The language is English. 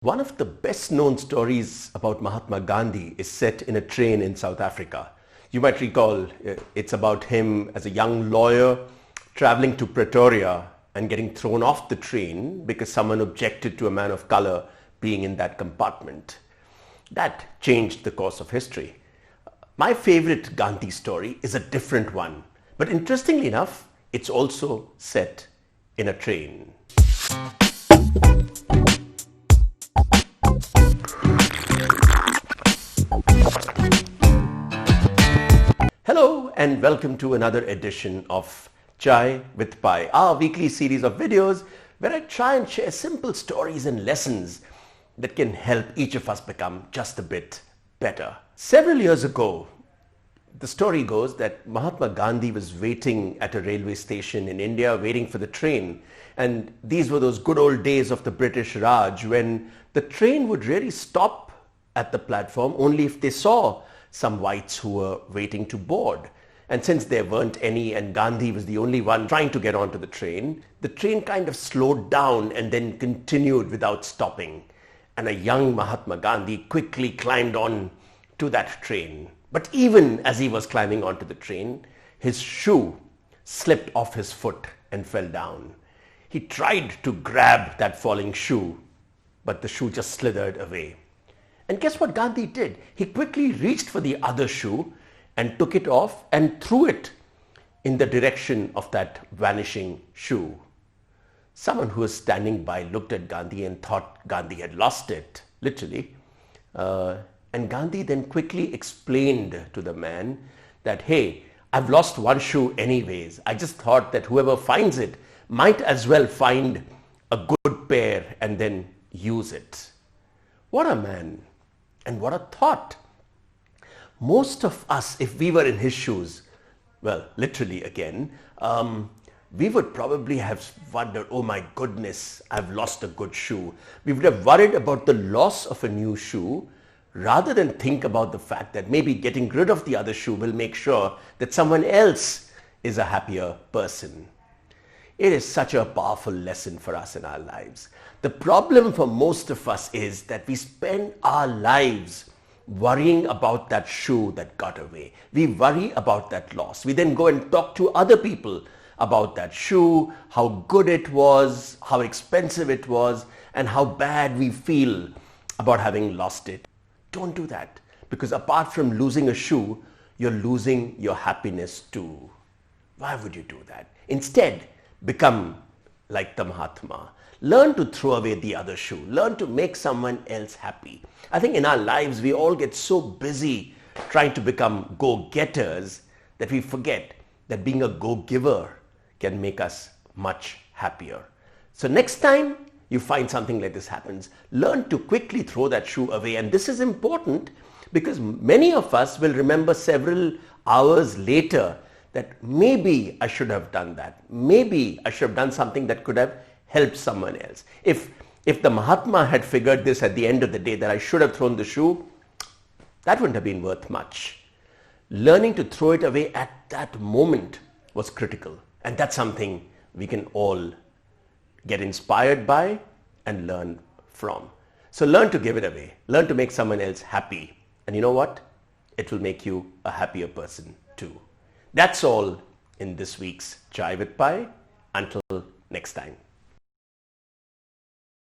One of the best known stories about Mahatma Gandhi is set in a train in South Africa. You might recall it's about him as a young lawyer traveling to Pretoria and getting thrown off the train because someone objected to a man of color being in that compartment. That changed the course of history. My favorite Gandhi story is a different one, but interestingly enough, it's also set in a train. Hello and welcome to another edition of Chai with Pi, our weekly series of videos where I try and share simple stories and lessons that can help each of us become just a bit better. Several years ago, the story goes that Mahatma Gandhi was waiting at a railway station in India, waiting for the train. And these were those good old days of the British Raj when the train would really stop at the platform only if they saw some whites who were waiting to board. And since there weren't any and Gandhi was the only one trying to get onto the train kind of slowed down and then continued without stopping. And a young Mahatma Gandhi quickly climbed on to that train. But even as he was climbing onto the train, his shoe slipped off his foot and fell down. He tried to grab that falling shoe, but the shoe just slithered away. And guess what Gandhi did? He quickly reached for the other shoe and took it off and threw it in the direction of that vanishing shoe. Someone who was standing by looked at Gandhi and thought Gandhi had lost it, literally. And Gandhi then quickly explained to the man that, hey, I've lost one shoe anyways. I just thought that whoever finds it might as well find a good pair and then use it. What a man and what a thought. Most of us, if we were in his shoes, well, literally again, we would probably have wondered, oh my goodness, I've lost a good shoe. We would have worried about the loss of a new shoe rather than think about the fact that maybe getting rid of the other shoe will make sure that someone else is a happier person. It is such a powerful lesson for us in our lives. The problem for most of us is that we spend our lives worrying about that shoe that got away. We worry about that loss. We then go and talk to other people about that shoe, how good it was, how expensive it was, and how bad we feel about having lost it. Don't do that, because apart from losing a shoe, you're losing your happiness too. Why would you do that? Instead, become like the Mahatma. Learn to throw away the other shoe. Learn to make someone else happy. I think in our lives, we all get so busy trying to become go-getters that we forget that being a go-giver can make us much happier. So next time you find something like this happens, learn to quickly throw that shoe away. And this is important because many of us will remember several hours later that maybe I should have done that. Maybe I should have done something that could have helped someone else. If the Mahatma had figured this at the end of the day that I should have thrown the shoe, that wouldn't have been worth much. Learning to throw it away at that moment was critical. And that's something we can all get inspired by and learn from. So learn to give it away. Learn to make someone else happy. And you know what? It will make you a happier person too. That's all in this week's Chai with Pi. Until next time.